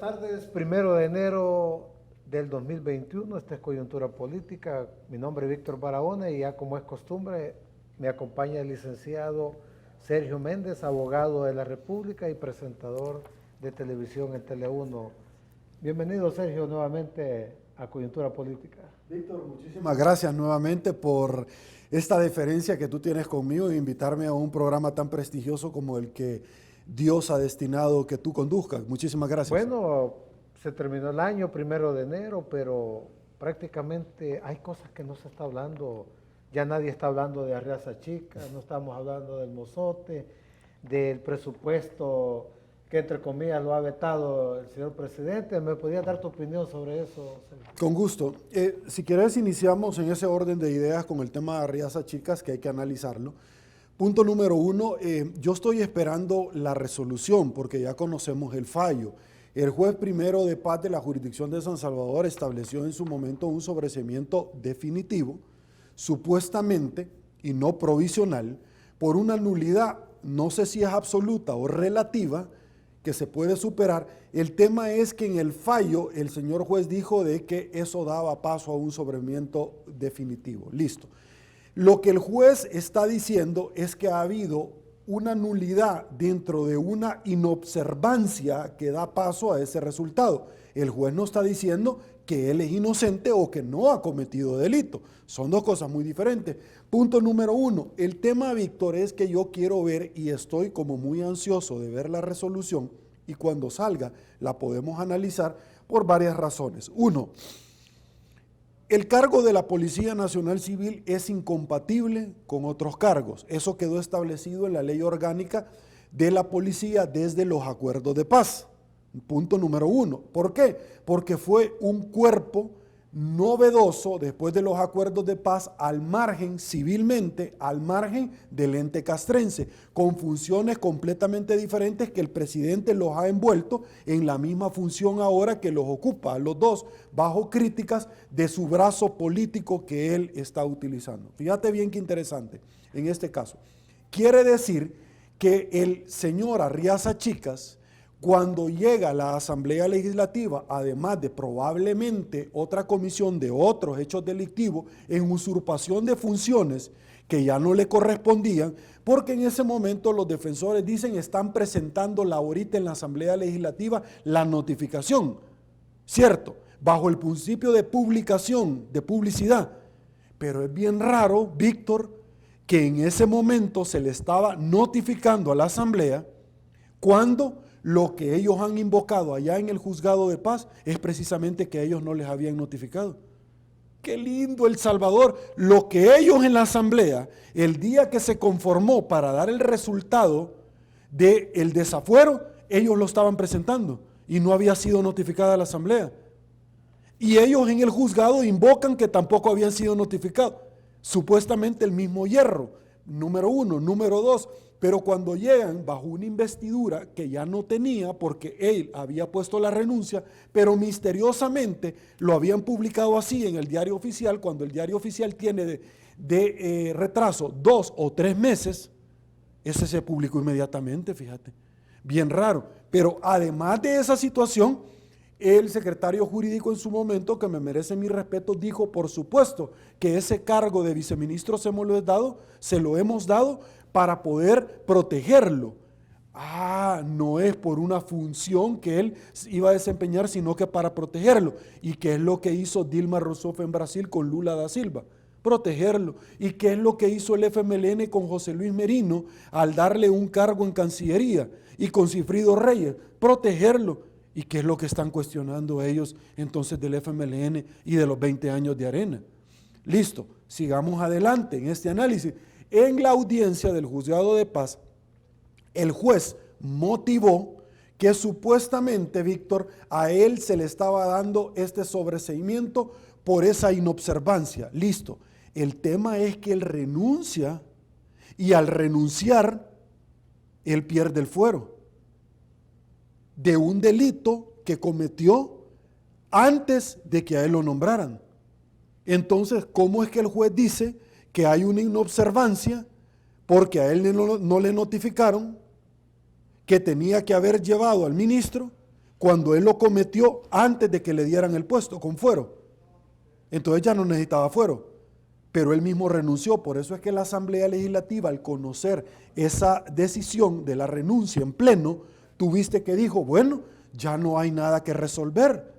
tardes, 1 de enero del 2021, esta es Coyuntura Política. Mi nombre es Víctor Barahona y ya como es costumbre me acompaña el licenciado Sergio Méndez, abogado de la República y presentador de televisión en Tele1. Bienvenido, Sergio, nuevamente a Coyuntura Política. Víctor, muchísimas gracias nuevamente por esta deferencia que tú tienes conmigo e invitarme a un programa tan prestigioso como el que Dios ha destinado que tú conduzcas. Muchísimas gracias. Bueno, se terminó el año, 1 de enero, pero prácticamente hay cosas que no se está hablando. Ya nadie está hablando de Arriaza Chica, no estamos hablando del Mozote, del presupuesto que entre comillas lo ha vetado el señor presidente. ¿Me podías dar tu opinión sobre eso, Sergio? Con gusto. Si quieres iniciamos en ese orden de ideas con el tema de Arriaza Chicas, que hay que analizarlo. Punto número 1, yo estoy esperando la resolución porque ya conocemos el fallo. El juez primero de paz de la jurisdicción de San Salvador estableció en su momento un sobreseimiento definitivo, supuestamente, y no provisional, por una nulidad, no sé si es absoluta o relativa, que se puede superar. El tema es que en el fallo el señor juez dijo de que eso daba paso a un sobreseimiento definitivo. Listo. Lo que el juez está diciendo es que ha habido una nulidad dentro de una inobservancia que da paso a ese resultado. El juez no está diciendo que él es inocente o que no ha cometido delito. Son dos cosas muy diferentes. Punto número 1, el tema, Víctor, es que yo quiero ver y estoy como muy ansioso de ver la resolución y cuando salga la podemos analizar por varias razones. 1, el cargo de la Policía Nacional Civil es incompatible con otros cargos. Eso quedó establecido en la ley orgánica de la policía desde los acuerdos de paz. Punto número 1. ¿Por qué? Porque fue un cuerpo novedoso después de los acuerdos de paz al margen, civilmente, al margen del ente castrense, con funciones completamente diferentes que el presidente los ha envuelto en la misma función ahora que los ocupa, a los dos, bajo críticas de su brazo político que él está utilizando. Fíjate bien qué interesante en este caso. Quiere decir que el señor Arriaza Chicas, cuando llega a la Asamblea Legislativa, además de probablemente otra comisión de otros hechos delictivos en usurpación de funciones que ya no le correspondían, porque en ese momento los defensores dicen están presentándola ahorita en la Asamblea Legislativa la notificación, ¿cierto? Bajo el principio de publicación, de publicidad. Pero es bien raro, Víctor, que en ese momento se le estaba notificando a la Asamblea cuando lo que ellos han invocado allá en el juzgado de paz es precisamente que ellos no les habían notificado. Qué lindo El Salvador, lo que ellos en la asamblea, el día que se conformó para dar el resultado del desafuero, ellos lo estaban presentando y no había sido notificada la asamblea. Y ellos en el juzgado invocan que tampoco habían sido notificados. Supuestamente el mismo hierro, número 1. Número 2, pero cuando llegan bajo una investidura que ya no tenía porque él había puesto la renuncia, pero misteriosamente lo habían publicado así en el diario oficial, cuando el diario oficial tiene de retraso 2 o 3 meses, ese se publicó inmediatamente, fíjate, bien raro. Pero además de esa situación, el secretario jurídico en su momento, que me merece mi respeto, dijo, por supuesto, que ese cargo de viceministro se lo hemos dado para poder protegerlo. No es por una función que él iba a desempeñar, sino que para protegerlo. ¿Y qué es lo que hizo Dilma Rousseff en Brasil con Lula da Silva? Protegerlo. ¿Y qué es lo que hizo el FMLN con José Luis Merino al darle un cargo en Cancillería? Y con Cifrido Reyes, protegerlo. ¿Y qué es lo que están cuestionando ellos entonces del FMLN y de los 20 años de Arena? Listo, sigamos adelante en este análisis. En la audiencia del juzgado de paz, el juez motivó que supuestamente, Víctor, a él se le estaba dando este sobreseimiento por esa inobservancia. Listo, el tema es que él renuncia y al renunciar, él pierde el fuero de un delito que cometió antes de que a él lo nombraran. Entonces, ¿cómo es que el juez dice que hay una inobservancia porque a él no le notificaron que tenía que haber llevado al ministro cuando él lo cometió antes de que le dieran el puesto con fuero. Entonces ya no necesitaba fuero, pero él mismo renunció. Por eso es que la Asamblea Legislativa, al conocer esa decisión de la renuncia en pleno, tuviste que dijo, bueno, ya no hay nada que resolver,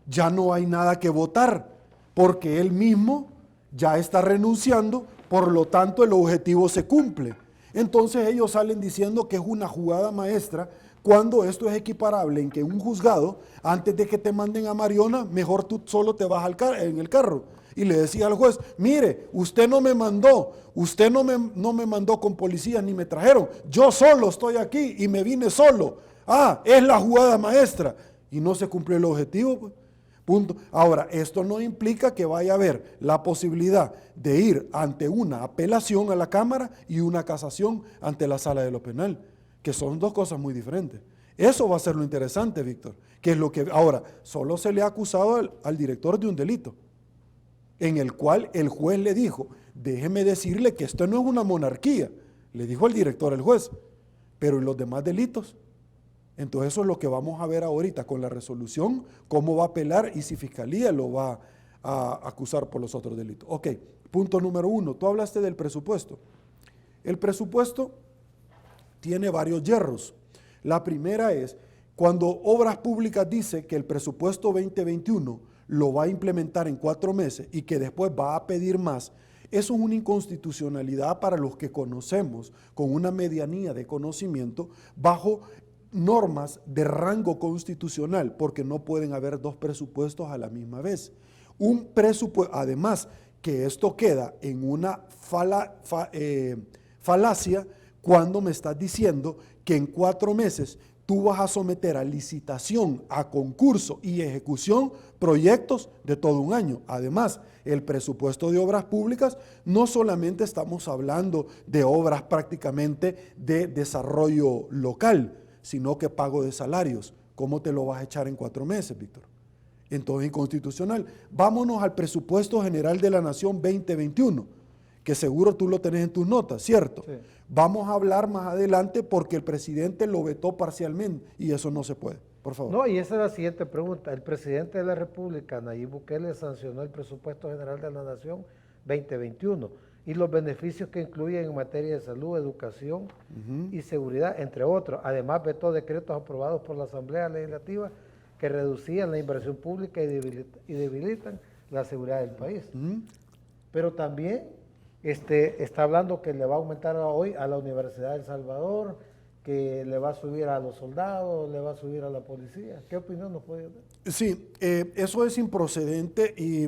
ya no hay nada que votar, porque él mismo ya está renunciando, por lo tanto el objetivo se cumple. Entonces ellos salen diciendo que es una jugada maestra, cuando esto es equiparable en que un juzgado, antes de que te manden a Mariona, mejor tú solo te vas en el carro y le decía al juez, mire, usted no me mandó, usted no me mandó con policías ni me trajeron, yo solo estoy aquí y me vine solo. Ah, es la jugada maestra. Y no se cumplió el objetivo, pues. Punto. Ahora, esto no implica que vaya a haber la posibilidad de ir ante una apelación a la Cámara y una casación ante la Sala de lo Penal, que son dos cosas muy diferentes. Eso va a ser lo interesante, Víctor, que es lo que ahora solo se le ha acusado al director de un delito, en el cual el juez le dijo, déjeme decirle que esto no es una monarquía, le dijo el director al juez, pero en los demás delitos. Entonces eso es lo que vamos a ver ahorita con la resolución, cómo va a apelar y si Fiscalía lo va a acusar por los otros delitos. Ok, punto número 1, tú hablaste del presupuesto. El presupuesto tiene varios hierros. La primera es, cuando Obras Públicas dice que el presupuesto 2021 lo va a implementar en 4 meses y que después va a pedir más, eso es una inconstitucionalidad para los que conocemos, con una medianía de conocimiento, bajo normas de rango constitucional, porque no pueden haber 2 presupuestos a la misma vez. Un presupuesto, además, que esto queda en una falacia cuando me estás diciendo que en 4 meses tú vas a someter a licitación, a concurso y ejecución proyectos de todo un año. Además, el presupuesto de obras públicas, no solamente estamos hablando de obras prácticamente de desarrollo local, sino que pago de salarios. ¿Cómo te lo vas a echar en 4 meses, Víctor? Entonces, inconstitucional. Vámonos al presupuesto general de la Nación 2021, que seguro tú lo tenés en tus notas, ¿cierto? Sí. Vamos a hablar más adelante porque el presidente lo vetó parcialmente y eso no se puede. Por favor. No, y esa es la siguiente pregunta. El presidente de la República, Nayib Bukele, sancionó el presupuesto general de la Nación 2021 y los beneficios que incluyen en materia de salud, educación y seguridad, entre otros. Además, vetó decretos aprobados por la Asamblea Legislativa que reducían la inversión pública y debilitan la seguridad del país. Pero también está hablando que le va a aumentar hoy a la Universidad de El Salvador, que le va a subir a los soldados, le va a subir a la policía. ¿Qué opinión nos puede dar? Sí, eso es improcedente y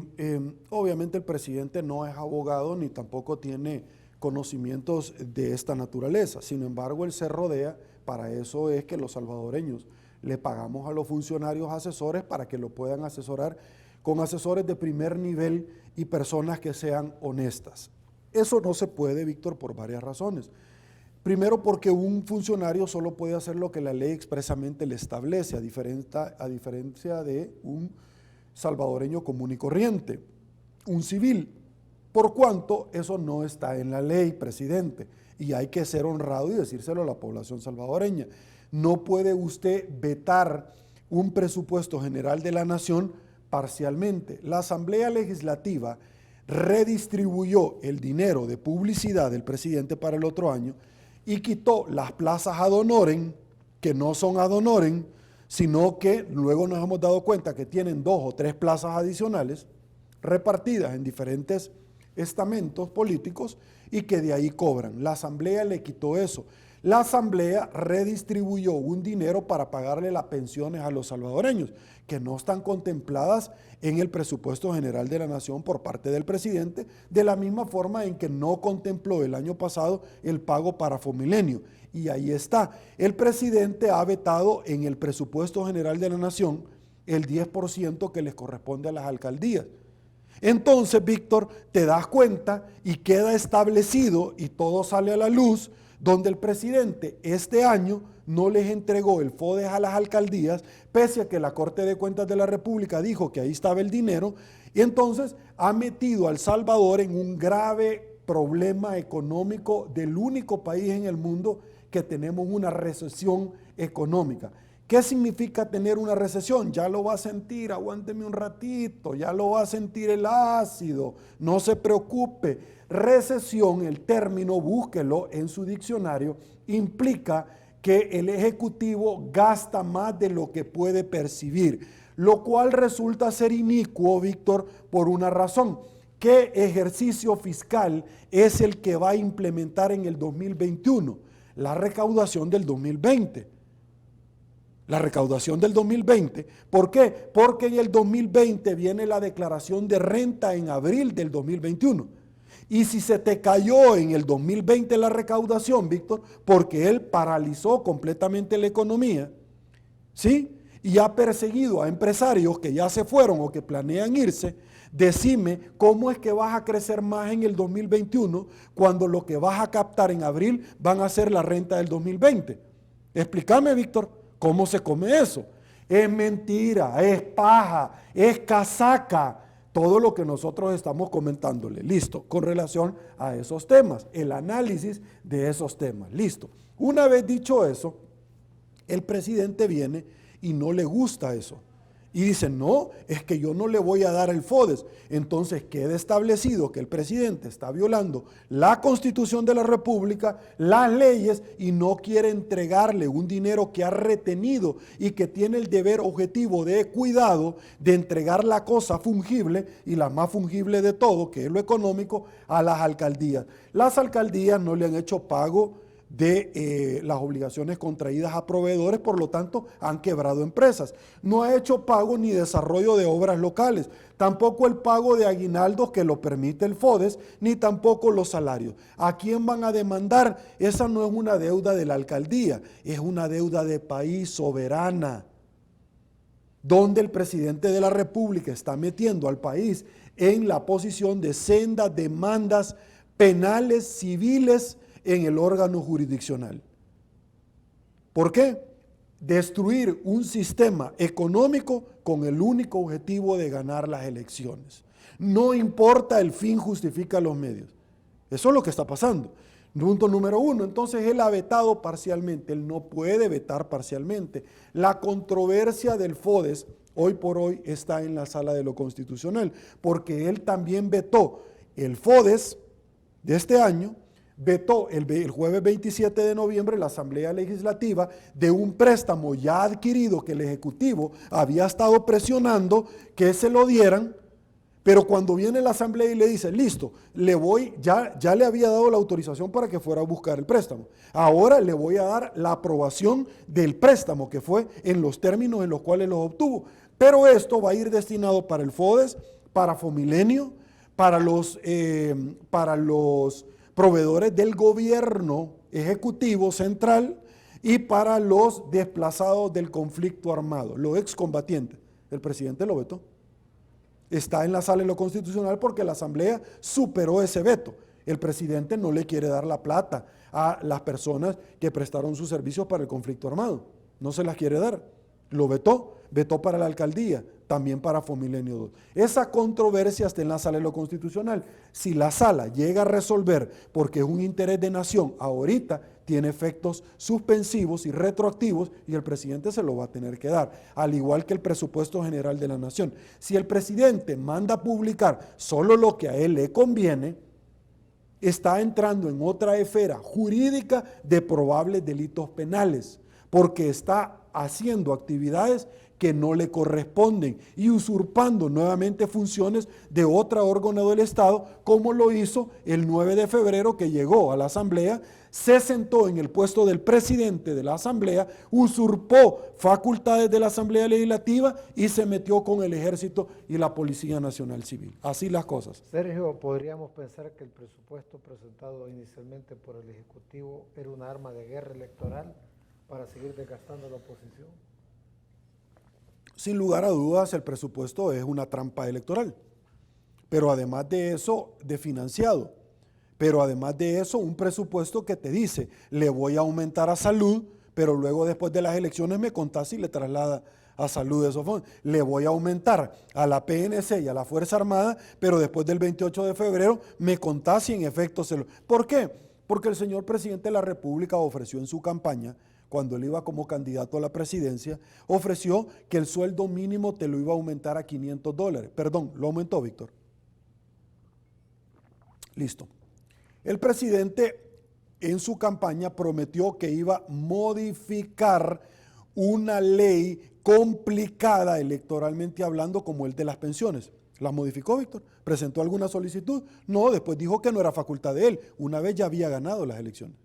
obviamente el presidente no es abogado ni tampoco tiene conocimientos de esta naturaleza. Sin embargo, él se rodea, para eso es que los salvadoreños le pagamos a los funcionarios asesores para que lo puedan asesorar con asesores de primer nivel y personas que sean honestas. Eso no se puede, Víctor, por varias razones. Primero, porque un funcionario solo puede hacer lo que la ley expresamente le establece, a diferencia de un salvadoreño común y corriente, un civil, por cuanto eso no está en la ley, presidente, y hay que ser honrado y decírselo a la población salvadoreña. No puede usted vetar un presupuesto general de la nación parcialmente. La Asamblea Legislativa redistribuyó el dinero de publicidad del presidente para el otro año y quitó las plazas ad honorem, que no son ad honorem, sino que luego nos hemos dado cuenta que tienen 2 o 3 plazas adicionales repartidas en diferentes estamentos políticos y que de ahí cobran. La Asamblea le quitó eso. La Asamblea redistribuyó un dinero para pagarle las pensiones a los salvadoreños, que no están contempladas en el presupuesto general de la Nación por parte del presidente, de la misma forma en que no contempló el año pasado el pago para Fomilenio. Y ahí está. El presidente ha vetado en el presupuesto general de la Nación el 10% que les corresponde a las alcaldías. Entonces, Víctor, te das cuenta y queda establecido y todo sale a la luz, donde el presidente este año no les entregó el FODES a las alcaldías, pese a que la Corte de Cuentas de la República dijo que ahí estaba el dinero, y entonces ha metido a El Salvador en un grave problema económico del único país en el mundo que tenemos una recesión económica. ¿Qué significa tener una recesión? Ya lo va a sentir, aguánteme un ratito, ya lo va a sentir el ácido, no se preocupe. Recesión, el término, búsquelo en su diccionario, implica que el ejecutivo gasta más de lo que puede percibir, lo cual resulta ser inicuo, Víctor, por una razón. ¿Qué ejercicio fiscal es el que va a implementar en el 2021? La recaudación del 2020. La recaudación del 2020. ¿Por qué? Porque en el 2020 viene la declaración de renta en abril del 2021. Y si se te cayó en el 2020 la recaudación, Víctor, porque él paralizó completamente la economía, ¿sí? Y ha perseguido a empresarios que ya se fueron o que planean irse, decime cómo es que vas a crecer más en el 2021 cuando lo que vas a captar en abril van a ser la renta del 2020. Explícame, Víctor. ¿Cómo se come eso? Es mentira, es paja, es casaca, todo lo que nosotros estamos comentándole. Listo, con relación a esos temas, el análisis de esos temas. Listo. Una vez dicho eso, el presidente viene y no le gusta eso. Y dice, no, es que yo no le voy a dar el FODES. Entonces queda establecido que el presidente está violando la Constitución de la República, las leyes, y no quiere entregarle un dinero que ha retenido y que tiene el deber objetivo de cuidado de entregar la cosa fungible y la más fungible de todo, que es lo económico, a las alcaldías. Las alcaldías no le han hecho pago de las obligaciones contraídas a proveedores, por lo tanto han quebrado empresas. No ha hecho pago ni desarrollo de obras locales, tampoco el pago de aguinaldos que lo permite el FODES, ni tampoco los salarios. ¿A quién van a demandar? Esa no es una deuda de la alcaldía, es una deuda de país soberana, donde el presidente de la República está metiendo al país en la posición de sendas demandas penales, civiles, en el órgano jurisdiccional. ¿Por qué? Destruir un sistema económico con el único objetivo de ganar las elecciones. No importa, el fin justifica los medios. Eso es lo que está pasando. Punto número uno. Entonces él ha vetado parcialmente, él no puede vetar parcialmente. La controversia del FODES hoy por hoy está en la sala de lo constitucional, porque él también vetó el FODES de este año, vetó el jueves 27 de noviembre la Asamblea Legislativa de un préstamo ya adquirido que el Ejecutivo había estado presionando que se lo dieran, pero cuando viene la Asamblea y le dice, listo, ya le había dado la autorización para que fuera a buscar el préstamo, ahora le voy a dar la aprobación del préstamo que fue en los términos en los cuales lo obtuvo, pero esto va a ir destinado para el FODES, para Fomilenio, para los proveedores del gobierno ejecutivo central y para los desplazados del conflicto armado, los excombatientes. El presidente lo vetó. Está en la sala de lo constitucional porque la Asamblea superó ese veto. El presidente no le quiere dar la plata a las personas que prestaron sus servicios para el conflicto armado. No se las quiere dar. Lo vetó. Vetó para la alcaldía, también para Fomilenio 2. Esa controversia está en la sala de lo constitucional. Si la sala llega a resolver, porque es un interés de nación, ahorita tiene efectos suspensivos y retroactivos y el presidente se lo va a tener que dar, al igual que el presupuesto general de la nación. Si el presidente manda a publicar solo lo que a él le conviene, está entrando en otra esfera jurídica de probables delitos penales, porque está haciendo actividades que no le corresponden y usurpando nuevamente funciones de otro órgano del Estado, como lo hizo el 9 de febrero que llegó a la Asamblea, se sentó en el puesto del presidente de la Asamblea, usurpó facultades de la Asamblea Legislativa y se metió con el Ejército y la Policía Nacional Civil. Así las cosas. Sergio, ¿podríamos pensar que el presupuesto presentado inicialmente por el Ejecutivo era una arma de guerra electoral para seguir desgastando la oposición? Sin lugar a dudas, el presupuesto es una trampa electoral, pero además de eso, desfinanciado. Pero además de eso, un presupuesto que te dice, le voy a aumentar a salud, pero luego después de las elecciones me contás y le traslada a salud de esos fondos. Le voy a aumentar a la PNC y a la Fuerza Armada, pero después del 28 de febrero me contás y en efecto se lo... ¿Por qué? Porque el señor presidente de la República ofreció en su campaña cuando él iba como candidato a la presidencia, ofreció que el sueldo mínimo te lo iba a aumentar a $500. Perdón, ¿lo aumentó, Víctor? Listo. El presidente en su campaña prometió que iba a modificar una ley complicada electoralmente hablando como el de las pensiones. ¿La modificó, Víctor? ¿Presentó alguna solicitud? No, después dijo que no era facultad de él, una vez ya había ganado las elecciones.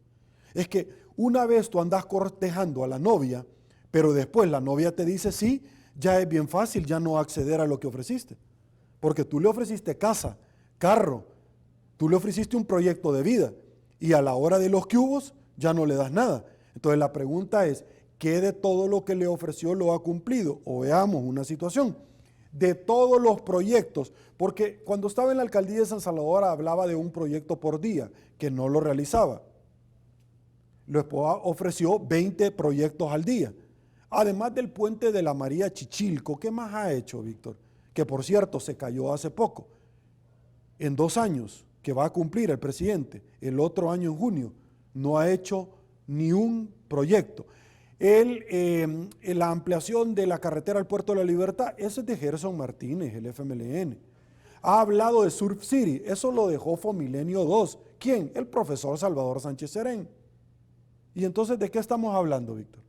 Es que una vez tú andas cortejando a la novia, pero después la novia te dice sí, ya es bien fácil ya no acceder a lo que ofreciste. Porque tú le ofreciste casa, carro, tú le ofreciste un proyecto de vida y a la hora de los cubos ya no le das nada. Entonces la pregunta es, ¿qué de todo lo que le ofreció lo ha cumplido? O veamos una situación. De todos los proyectos, porque cuando estaba en la alcaldía de San Salvador hablaba de un proyecto por día, que no lo realizaba. Luego ofreció 20 proyectos al día. Además del puente de la María Chichilco, ¿qué más ha hecho, Víctor? Que por cierto se cayó hace poco. En 2 años que va a cumplir el presidente, el otro año en junio, no ha hecho ni un proyecto. La ampliación de la carretera al Puerto de la Libertad, ese es de Gerson Martínez, el FMLN. Ha hablado de Surf City, eso lo dejó Fomilenio 2. ¿Quién? El profesor Salvador Sánchez Serén. Y entonces, ¿de qué estamos hablando, Víctor?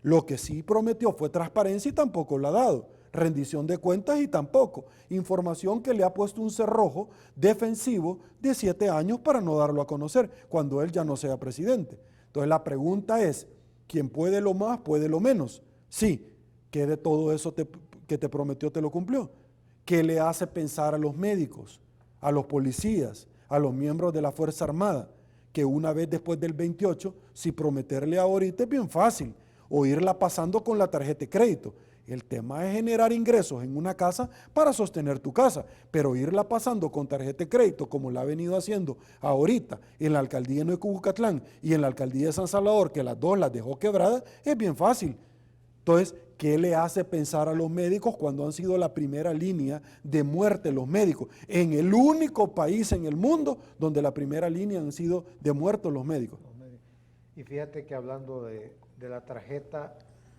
Lo que sí prometió fue transparencia y tampoco la ha dado. Rendición de cuentas y tampoco. Información que le ha puesto un cerrojo defensivo de 7 años para no darlo a conocer cuando él ya no sea presidente. Entonces la pregunta es, ¿quién puede lo más, puede lo menos? Sí, ¿qué de todo eso que te prometió te lo cumplió? ¿Qué le hace pensar a los médicos, a los policías, a los miembros de la Fuerza Armada? Que una vez después del 28, si prometerle ahorita es bien fácil, o irla pasando con la tarjeta de crédito. El tema es generar ingresos en una casa para sostener tu casa, pero irla pasando con tarjeta de crédito, como la ha venido haciendo ahorita en la alcaldía de Cujucatlán y en la alcaldía de San Salvador, que las dos las dejó quebradas, es bien fácil. Entonces, ¿qué le hace pensar a los médicos cuando han sido la primera línea de muerte los médicos? En el único país en el mundo donde la primera línea han sido de muertos los médicos. Y fíjate que hablando de la tarjeta,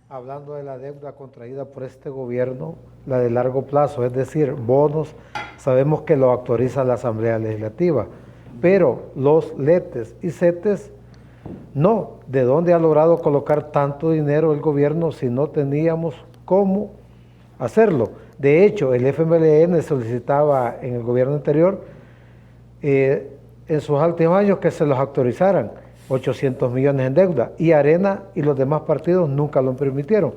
hablando de la deuda contraída por este gobierno, la de largo plazo, es decir, bonos, sabemos que lo autoriza la Asamblea Legislativa, pero los letes y cetes no. ¿De dónde ha logrado colocar tanto dinero el gobierno si no teníamos cómo hacerlo? De hecho, el FMLN solicitaba en el gobierno anterior, en sus últimos años, que se los autorizaran 800 millones en deuda, y Arena y los demás partidos nunca lo permitieron.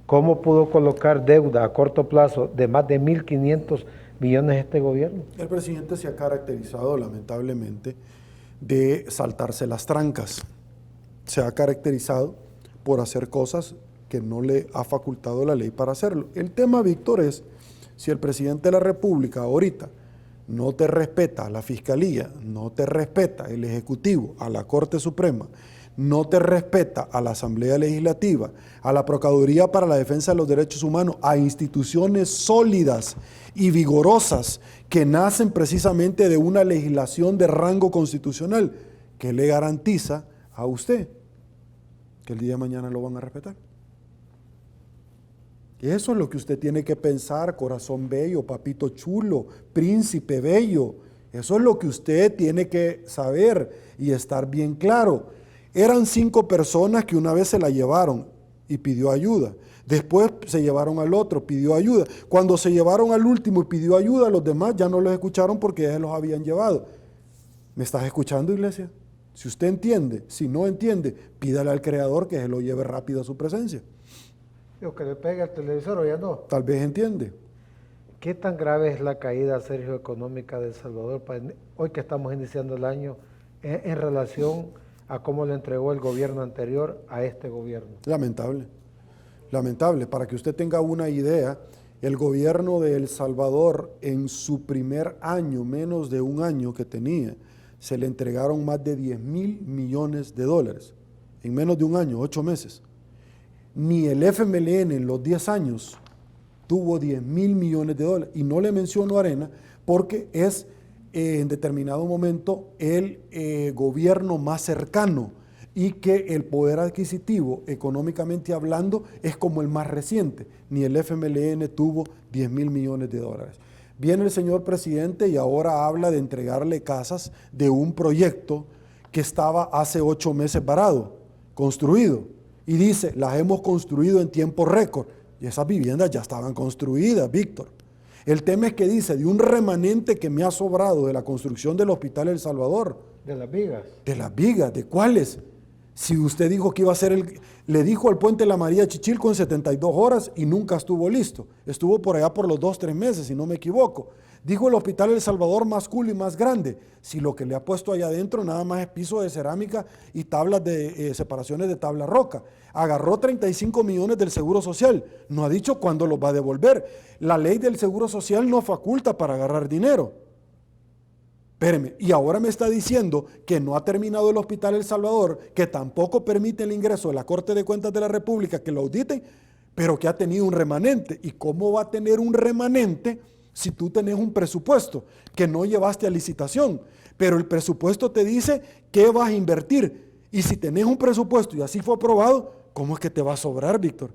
¿Cómo pudo colocar deuda a corto plazo de más de 1.500 millones este gobierno? El presidente se ha caracterizado, lamentablemente, de saltarse las trancas. Se ha caracterizado por hacer cosas que no le ha facultado la ley para hacerlo. El tema, Víctor, es si el presidente de la República ahorita no te respeta a la Fiscalía, no te respeta el Ejecutivo, a la Corte Suprema, no te respeta a la Asamblea Legislativa, a la Procuraduría para la Defensa de los Derechos Humanos, a instituciones sólidas y vigorosas que nacen precisamente de una legislación de rango constitucional, que le garantiza a usted que el día de mañana lo van a respetar. Eso es lo que usted tiene que pensar, corazón bello, papito chulo, príncipe bello. Eso es lo que usted tiene que saber y estar bien claro. Eran 5 personas que una vez se la llevaron y pidió ayuda. Después se llevaron al otro, pidió ayuda. Cuando se llevaron al último y pidió ayuda, los demás ya no los escucharon porque ya se los habían llevado. ¿Me estás escuchando, iglesia? Si usted entiende, si no entiende, pídale al Creador que se lo lleve rápido a su presencia. Digo, que le pegue al televisor o ya no. Tal vez entiende. ¿Qué tan grave es la caída, Sergio, económica de El Salvador hoy que estamos iniciando el año en relación a cómo le entregó el gobierno anterior a este gobierno? Lamentable, lamentable. Para que usted tenga una idea, el gobierno de El Salvador en su primer año, menos de un año que tenía, se le entregaron más de 10.000 millones de dólares. En menos de un año, 8 meses. Ni el FMLN en los 10 años tuvo 10.000 millones de dólares. Y no le menciono Arena porque es en determinado momento el gobierno más cercano y que el poder adquisitivo, económicamente hablando, es como el más reciente. Ni el FMLN tuvo 10.000 millones de dólares. Viene el señor presidente y ahora habla de entregarle casas de un proyecto que estaba hace 8 meses parado, construido. Y dice, las hemos construido en tiempo récord. Y esas viviendas ya estaban construidas, Víctor. El tema es que dice, de un remanente que me ha sobrado de la construcción del Hospital El Salvador. De las vigas. ¿De las vigas? ¿De cuáles? Si usted dijo que iba a ser le dijo al puente La María Chichilco en 72 horas y nunca estuvo listo. Estuvo por allá por los 2-3 meses, si no me equivoco. Dijo el Hospital El Salvador más cool y más grande. Si lo que le ha puesto allá adentro nada más es piso de cerámica y tablas de separaciones de tabla roca. Agarró 35 millones del Seguro Social. No ha dicho cuándo los va a devolver. La ley del Seguro Social no faculta para agarrar dinero. Espéreme, y ahora me está diciendo que no ha terminado el Hospital El Salvador, que tampoco permite el ingreso de la Corte de Cuentas de la República que lo auditen, pero que ha tenido un remanente. ¿Y cómo va a tener un remanente si tú tenés un presupuesto que no llevaste a licitación? Pero el presupuesto te dice qué vas a invertir. Y si tenés un presupuesto y así fue aprobado, ¿cómo es que te va a sobrar, Víctor?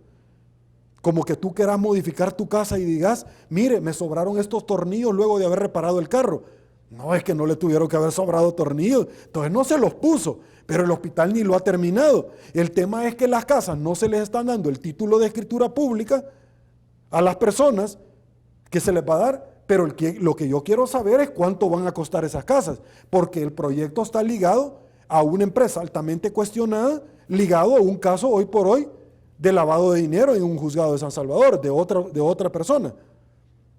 Como que tú quieras modificar tu casa y digas, mire, me sobraron estos tornillos luego de haber reparado el carro. No, es que no le tuvieron que haber sobrado tornillos, entonces no se los puso, pero el hospital ni lo ha terminado. El tema es que las casas no se les están dando el título de escritura pública a las personas que se les va a dar, pero lo que yo quiero saber es cuánto van a costar esas casas, porque el proyecto está ligado a una empresa altamente cuestionada, ligado a un caso hoy por hoy de lavado de dinero en un juzgado de San Salvador, de otra persona,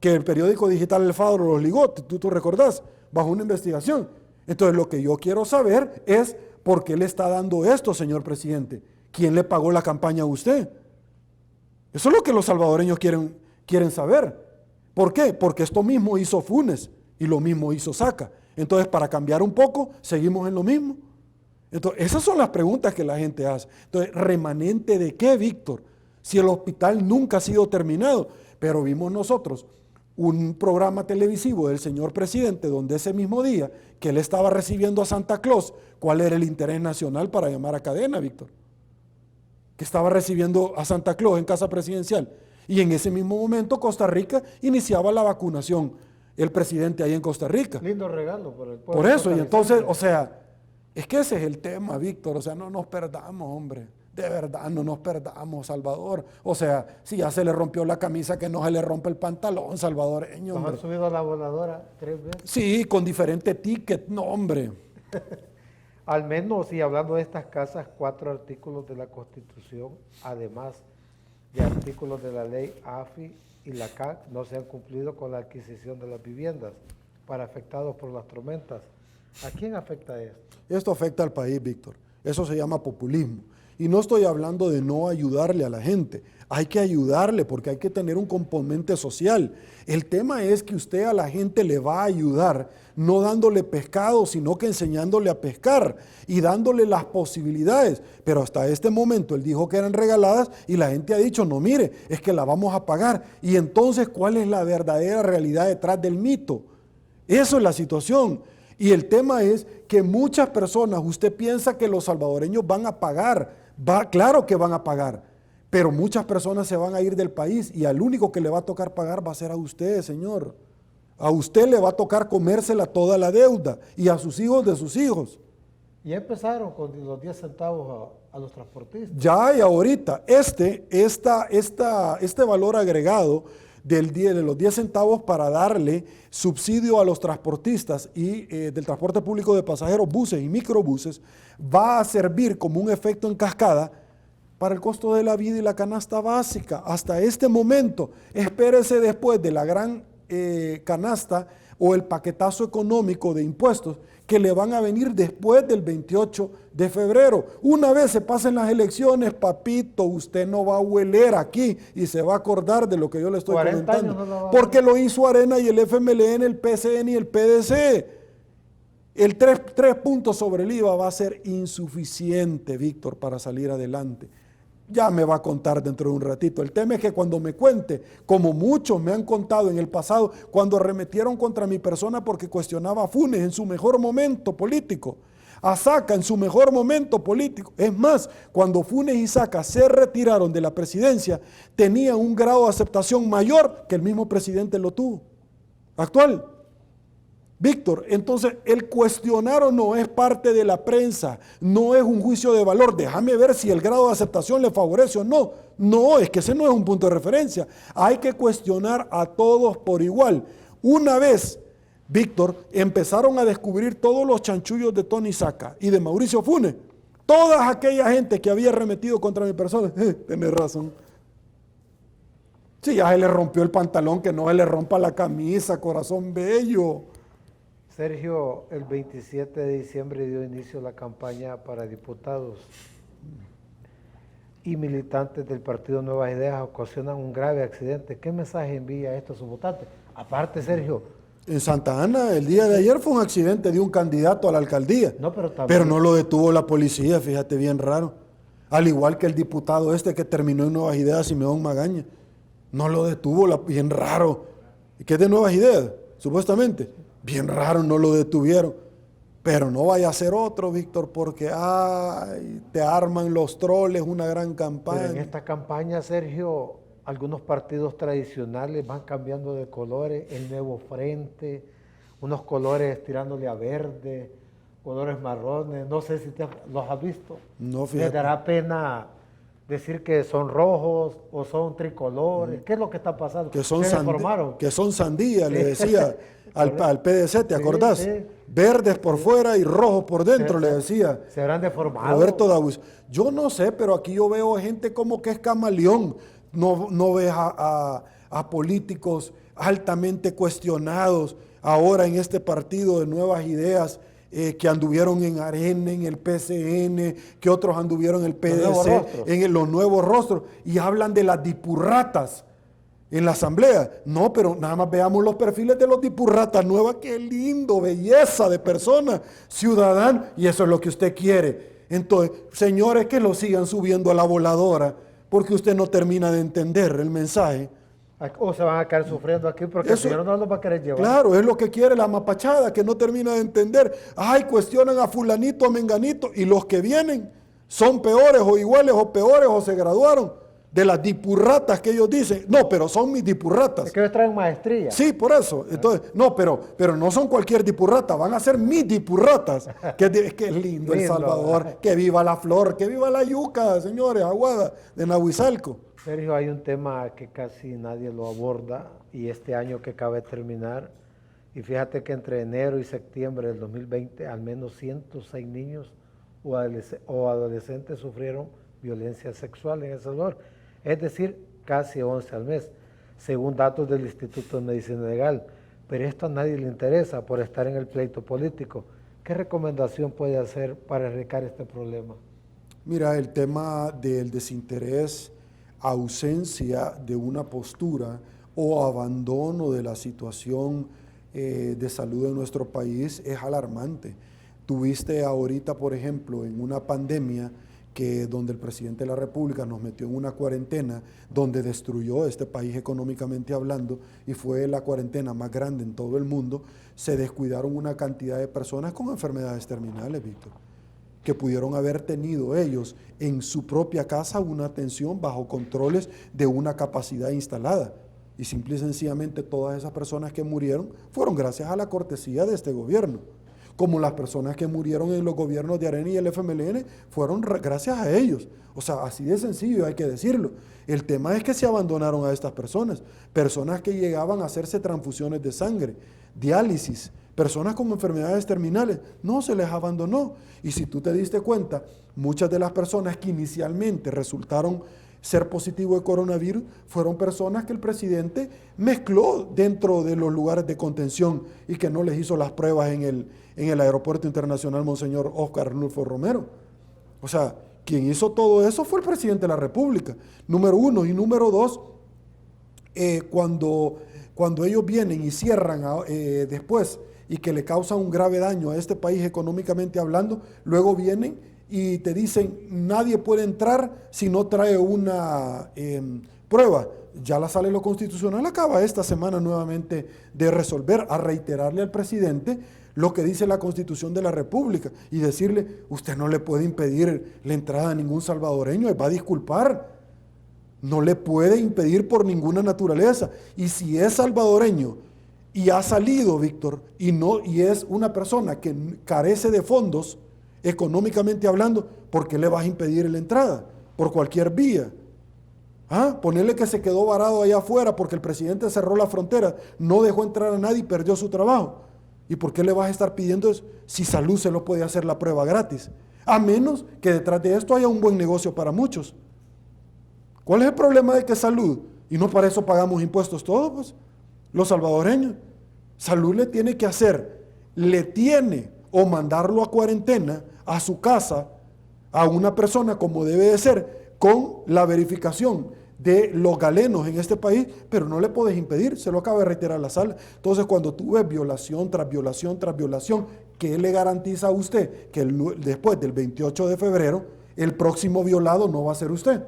que el periódico digital El Faro los ligó, tú recordás, bajo una investigación. Entonces lo que yo quiero saber es por qué le está dando esto, señor presidente. ¿Quién le pagó la campaña a usted? Eso es lo que los salvadoreños quieren saber. ¿Por qué? Porque esto mismo hizo Funes y lo mismo hizo Saca. Entonces, para cambiar un poco, seguimos en lo mismo. Entonces, esas son las preguntas que la gente hace. Entonces, ¿remanente de qué, Víctor? Si el hospital nunca ha sido terminado. Pero vimos nosotros un programa televisivo del señor presidente donde ese mismo día que él estaba recibiendo a Santa Claus, ¿cuál era el interés nacional para llamar a cadena, Víctor? Que estaba recibiendo a Santa Claus en casa presidencial. Y en ese mismo momento Costa Rica iniciaba la vacunación, el presidente ahí en Costa Rica. Lindo regalo por el pueblo. Por eso, y entonces, o sea, es que ese es el tema, Víctor, o sea, no nos perdamos, hombre. De verdad, no nos perdamos, Salvador. O sea, si ya se le rompió la camisa, que no se le rompe el pantalón, salvadoreño. Nos han subido a la voladora 3 veces. Sí, con diferente ticket, no, hombre. Al menos, y hablando de estas casas, 4 artículos de la Constitución, además de artículos de la ley AFI y la CAC, no se han cumplido con la adquisición de las viviendas para afectados por las tormentas. ¿A quién afecta esto? Esto afecta al país, Víctor. Eso se llama populismo. Y no estoy hablando de no ayudarle a la gente. Hay que ayudarle porque hay que tener un componente social. El tema es que usted a la gente le va a ayudar, no dándole pescado, sino que enseñándole a pescar y dándole las posibilidades. Pero hasta este momento él dijo que eran regaladas y la gente ha dicho, no, mire, es que la vamos a pagar. Y entonces, ¿cuál es la verdadera realidad detrás del mito? Eso es la situación. Y el tema es que muchas personas, usted piensa que los salvadoreños van a pagar. Claro que van a pagar, pero muchas personas se van a ir del país y al único que le va a tocar pagar va a ser a usted, señor. A usted le va a tocar comérsela toda la deuda y a sus hijos de sus hijos. Ya empezaron con los 10 centavos a los transportistas. Ya y ahorita, este valor agregado de los 10 centavos para darle subsidio a los transportistas y del transporte público de pasajeros, buses y microbuses, va a servir como un efecto en cascada para el costo de la vida y la canasta básica. Hasta este momento, espérese después de la gran canasta o el paquetazo económico de impuestos que le van a venir después del 28 de febrero. Una vez se pasen las elecciones, papito, usted no va a hueler aquí y se va a acordar de lo que yo le estoy comentando. No porque lo hizo Arena y el FMLN, el PCN y el PDC. El 3 puntos sobre el IVA va a ser insuficiente, Víctor, para salir adelante. Ya me va a contar dentro de un ratito. El tema es que cuando me cuente, como muchos me han contado en el pasado, cuando arremetieron contra mi persona porque cuestionaba a Funes en su mejor momento político, A Saca en su mejor momento político. Es más, cuando Funes y Saca se retiraron de la presidencia, tenían un grado de aceptación mayor que el mismo presidente lo tuvo. Actual. Víctor, entonces el cuestionar o no es parte de la prensa, no es un juicio de valor. Déjame ver si el grado de aceptación le favorece o no. No, es que ese no es un punto de referencia. Hay que cuestionar a todos por igual. Una vez, Víctor, empezaron a descubrir todos los chanchullos de Tony Saca y de Mauricio Funes. Toda aquella gente que había arremetido contra mi persona, tenés razón. Sí, ya se le rompió el pantalón, que no se le rompa la camisa, corazón bello. Sergio, el 27 de diciembre dio inicio la campaña para diputados y militantes del partido Nuevas Ideas ocasionan un grave accidente. ¿Qué mensaje envía esto a sus votantes? Aparte, Sergio. En Santa Ana, el día de ayer fue un accidente de un candidato a la alcaldía, No, pero también, pero no lo detuvo la policía, fíjate, bien raro. Al igual que el diputado este que terminó en Nuevas Ideas, Simeón Magaña. No lo detuvo, bien raro. ¿Y qué es de Nuevas Ideas? Supuestamente. Bien raro, no lo detuvieron. Pero no vaya a ser otro, Víctor, porque te arman los troles una gran campaña. pero en esta campaña, Sergio, algunos partidos tradicionales van cambiando de colores, el Nuevo Frente, unos colores tirándole a verde, colores marrones, no sé si los has visto. No, ¿Les fíjate. dará pena decir que son rojos o son tricolores? ¿Qué es lo que está pasando? Que son, ¿Se deformaron? que son sandía, le decía al PDC, ¿te acordás? Sí. Verdes por fuera y rojos por dentro, le decía. Se habrán deformado. Roberto Daus. Yo no sé, pero aquí yo veo gente como que es camaleón. No ves a políticos altamente cuestionados ahora en este partido de Nuevas Ideas, que anduvieron en Arena, en el PCN, que otros anduvieron en el PDC, en los nuevos rostros, y hablan de las dipurratas en la asamblea. No, pero nada más veamos los perfiles de los dipurratas nuevas. Qué lindo, belleza de persona, ciudadano, y eso es lo que usted quiere. Entonces, señores, que lo sigan subiendo a la voladora, porque usted no termina de entender el mensaje. O se van a quedar sufriendo aquí porque el señor no los va a querer llevar. Claro, es lo que quiere la mapachada, que no termina de entender. Ay, cuestionan a fulanito, a menganito, y los que vienen son peores o iguales o peores o se graduaron de las dipurratas que ellos dicen. No, pero son mis dipurratas. Es que ellos traen maestría. Sí, por eso. Entonces, no, pero no son cualquier dipurrata, van a ser mis dipurratas. Que es lindo El Salvador, que viva la flor, que viva la yuca, señores, aguada, de Nahuizalco. Sergio, hay un tema que casi nadie lo aborda y este año que acaba de terminar, y fíjate que entre enero y septiembre del 2020 al menos 106 niños o adolescentes sufrieron violencia sexual en El Salvador, es decir, casi 11 al mes, según datos del Instituto de Medicina Legal. Pero esto a nadie le interesa por estar en el pleito político. ¿Qué recomendación puede hacer para erradicar este problema? Mira, el tema del desinterés, ausencia de una postura o abandono de la situación de salud en nuestro país es alarmante. Tuviste ahorita, por ejemplo, en una pandemia donde el presidente de la República nos metió en una cuarentena donde destruyó este país económicamente hablando y fue la cuarentena más grande en todo el mundo, se descuidaron una cantidad de personas con enfermedades terminales, Víctor, que pudieron haber tenido ellos en su propia casa una atención bajo controles de una capacidad instalada. Y simple y sencillamente todas esas personas que murieron fueron gracias a la cortesía de este gobierno. Como las personas que murieron en los gobiernos de Arena y el FMLN fueron gracias a ellos. O sea, así de sencillo hay que decirlo. El tema es que se abandonaron a estas personas que llegaban a hacerse transfusiones de sangre, diálisis, personas con enfermedades terminales, no se les abandonó. Y si tú te diste cuenta, muchas de las personas que inicialmente resultaron ser positivo de coronavirus fueron personas que el presidente mezcló dentro de los lugares de contención y que no les hizo las pruebas en el Aeropuerto Internacional Monseñor Óscar Arnulfo Romero. O sea, quien hizo todo eso fue el presidente de la República, número uno. Y número dos, cuando ellos vienen y cierran después y que le causan un grave daño a este país económicamente hablando, luego vienen y te dicen, nadie puede entrar si no trae una prueba. Ya la Sala de lo Constitucional acaba esta semana nuevamente de resolver, a reiterarle al presidente lo que dice la Constitución de la República y decirle, usted no le puede impedir la entrada a ningún salvadoreño, él va a disculpar. No le puede impedir por ninguna naturaleza. Y si es salvadoreño y ha salido, Víctor, y es una persona que carece de fondos, económicamente hablando, ¿por qué le vas a impedir la entrada? Por cualquier vía. Ponerle que se quedó varado allá afuera porque el presidente cerró la frontera, no dejó entrar a nadie y perdió su trabajo. ¿Y por qué le vas a estar pidiendo eso? Si Salud se lo puede hacer la prueba gratis. A menos que detrás de esto haya un buen negocio para muchos. ¿Cuál es el problema de que Salud? Y no para eso pagamos impuestos todos, pues, los salvadoreños. Salud le tiene o mandarlo a cuarentena a su casa a una persona como debe de ser, con la verificación de los galenos en este país, pero no le puedes impedir, se lo acaba de reiterar la sala. Entonces, cuando tú ves violación tras violación tras violación, ¿qué le garantiza a usted que después del 28 de febrero el próximo violado no va a ser usted?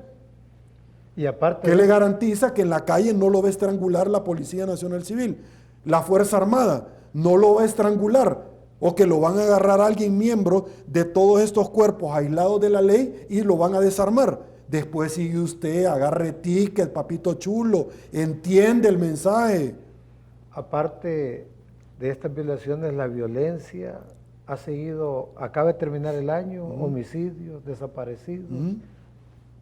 Y aparte, ¿qué le garantiza que en la calle no lo va a estrangular la Policía Nacional Civil? La Fuerza Armada no lo va a estrangular, o que lo van a agarrar a alguien miembro de todos estos cuerpos aislados de la ley y lo van a desarmar. Después sigue usted, agarre ticket, papito chulo, entiende el mensaje. aparte de estas violaciones, la violencia ha seguido, acaba de terminar el año, homicidios, desaparecidos,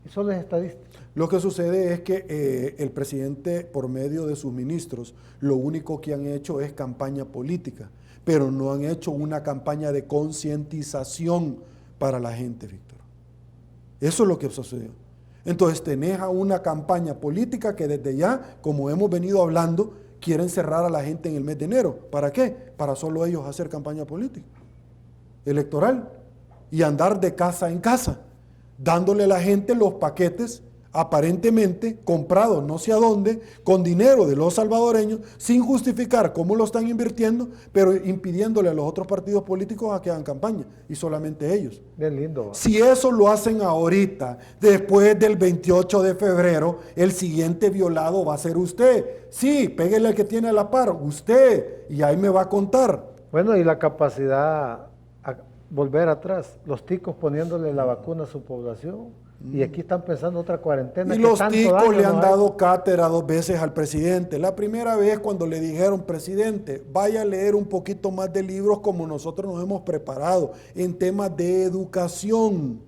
y son las estadísticas. Lo que sucede es que el presidente, por medio de sus ministros, lo único que han hecho es campaña política, pero no han hecho una campaña de concientización para la gente, Víctor. Eso es lo que sucedió. Entonces tenés a una campaña política que desde ya, como hemos venido hablando, quieren cerrar a la gente en el mes de enero. ¿Para qué? Para solo ellos hacer campaña política, electoral, y andar de casa en casa, dándole a la gente los paquetes aparentemente comprados no sé a dónde, con dinero de los salvadoreños, sin justificar cómo lo están invirtiendo, pero impidiéndole a los otros partidos políticos a que hagan campaña, y solamente ellos. Bien lindo. Si eso lo hacen ahorita, después del 28 de febrero, el siguiente violado va a ser usted. Sí, péguele al que tiene a la par, usted, y ahí me va a contar. Bueno, y la capacidad, volver atrás, los ticos poniéndole la vacuna a su población, y aquí están pensando otra cuarentena. Y los ticos le han dado cátedra 2 veces al presidente. La primera vez cuando le dijeron, presidente, vaya a leer un poquito más de libros como nosotros nos hemos preparado en temas de educación.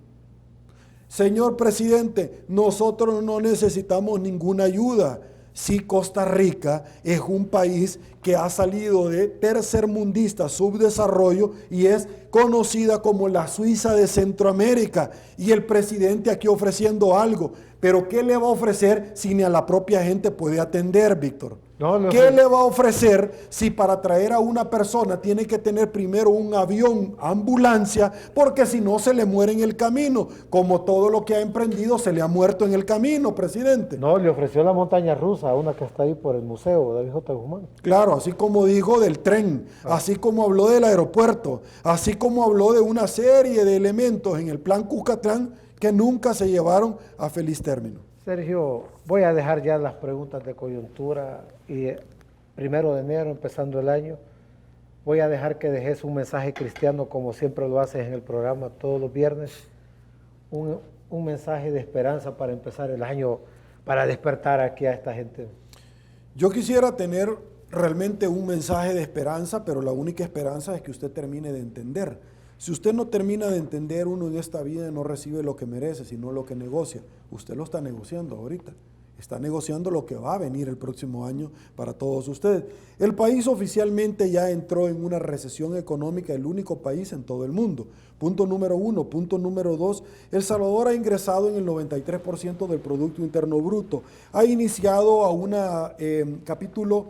Señor presidente, nosotros no necesitamos ninguna ayuda. Sí, Costa Rica es un país que ha salido de tercermundista, subdesarrollo, y es conocida como la Suiza de Centroamérica. Y el presidente aquí ofreciendo algo. Pero ¿qué le va a ofrecer si ni a la propia gente puede atender, Víctor? ¿Qué le va a ofrecer si para traer a una persona tiene que tener primero un avión, ambulancia, porque si no se le muere en el camino? Como todo lo que ha emprendido se le ha muerto en el camino, presidente. No, le ofreció la montaña rusa, una que está ahí por el museo, David J. Guzmán. Claro, así como dijo del tren, así como habló del aeropuerto, así como habló de una serie de elementos en el plan Cuscatlán que nunca se llevaron a feliz término. Sergio, voy a dejar ya las preguntas de coyuntura y 1 de enero, empezando el año, voy a dejar que dejes un mensaje cristiano como siempre lo haces en el programa todos los viernes, un mensaje de esperanza para empezar el año, para despertar aquí a esta gente. Yo quisiera tener realmente un mensaje de esperanza, pero la única esperanza es que usted termine de entender. Si usted no termina de entender, uno en esta vida no recibe lo que merece, sino lo que negocia. Usted lo está negociando ahorita. Está negociando lo que va a venir el próximo año para todos ustedes. El país oficialmente ya entró en una recesión económica, el único país en todo el mundo. Punto número 1. Punto número 2, El Salvador ha ingresado en el 93% del Producto Interno Bruto. Ha iniciado a un capítulo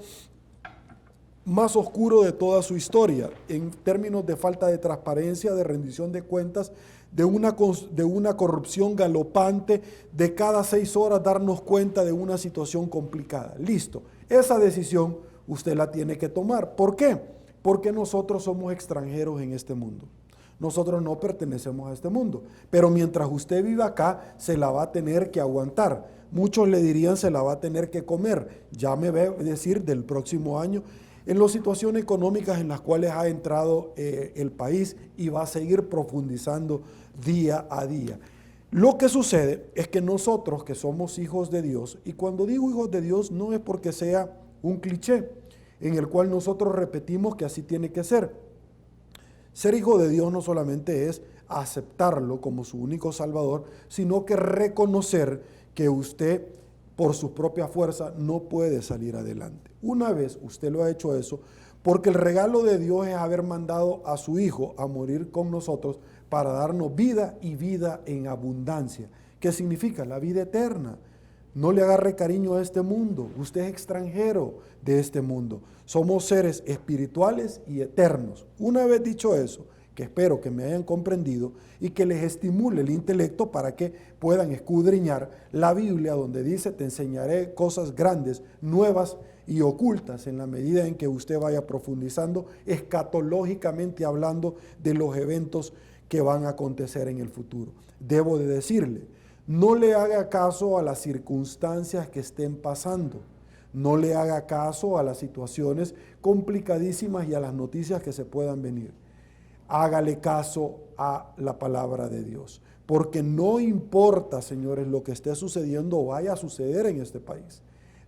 más oscuro de toda su historia, en términos de falta de transparencia, de rendición de cuentas, de una corrupción galopante, de cada 6 horas darnos cuenta de una situación complicada. Listo, esa decisión usted la tiene que tomar. ¿Por qué? Porque nosotros somos extranjeros en este mundo. Nosotros no pertenecemos a este mundo, pero mientras usted viva acá, se la va a tener que aguantar. Muchos le dirían se la va a tener que comer. Ya me va a decir del próximo año. en las situaciones económicas en las cuales ha entrado el país y va a seguir profundizando día a día. Lo que sucede es que nosotros que somos hijos de Dios, y cuando digo hijos de Dios no es porque sea un cliché en el cual nosotros repetimos que así tiene que ser. Ser hijo de Dios no solamente es aceptarlo como su único Salvador, sino que reconocer que usted por su propia fuerza no puede salir adelante. Una vez usted lo ha hecho eso, porque el regalo de Dios es haber mandado a su Hijo a morir con nosotros para darnos vida y vida en abundancia. ¿Qué significa? La vida eterna. No le agarre cariño a este mundo. Usted es extranjero de este mundo. Somos seres espirituales y eternos. Una vez dicho eso, que espero que me hayan comprendido y que les estimule el intelecto para que puedan escudriñar la Biblia, donde dice: te enseñaré cosas grandes, nuevas y ocultas, en la medida en que usted vaya profundizando escatológicamente hablando de los eventos que van a acontecer en el futuro. Debo de decirle, no le haga caso a las circunstancias que estén pasando, no le haga caso a las situaciones complicadísimas y a las noticias que se puedan venir. Hágale caso a la palabra de Dios, porque no importa, señores, lo que esté sucediendo o vaya a suceder en este país.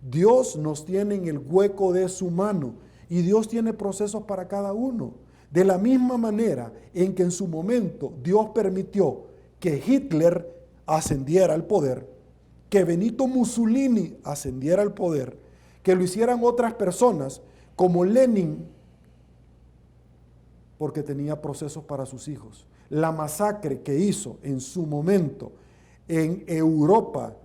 Dios nos tiene en el hueco de su mano y Dios tiene procesos para cada uno. De la misma manera en que en su momento Dios permitió que Hitler ascendiera al poder, que Benito Mussolini ascendiera al poder, que lo hicieran otras personas como Lenin, porque tenía procesos para sus hijos. La masacre que hizo en su momento en Europa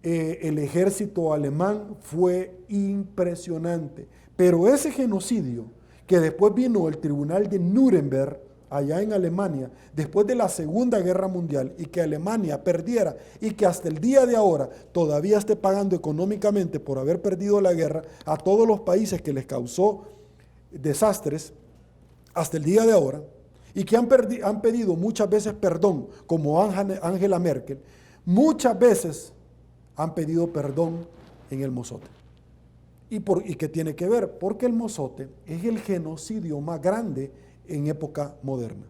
el ejército alemán fue impresionante, pero ese genocidio que después vino el tribunal de Nuremberg allá en Alemania, después de la Segunda Guerra Mundial, y que Alemania perdiera y que hasta el día de ahora todavía esté pagando económicamente por haber perdido la guerra a todos los países que les causó desastres hasta el día de ahora, y que han pedido muchas veces perdón, como Angela Merkel, muchas veces han pedido perdón en el Mozote. ¿Y qué tiene que ver? Porque el Mozote es el genocidio más grande en época moderna.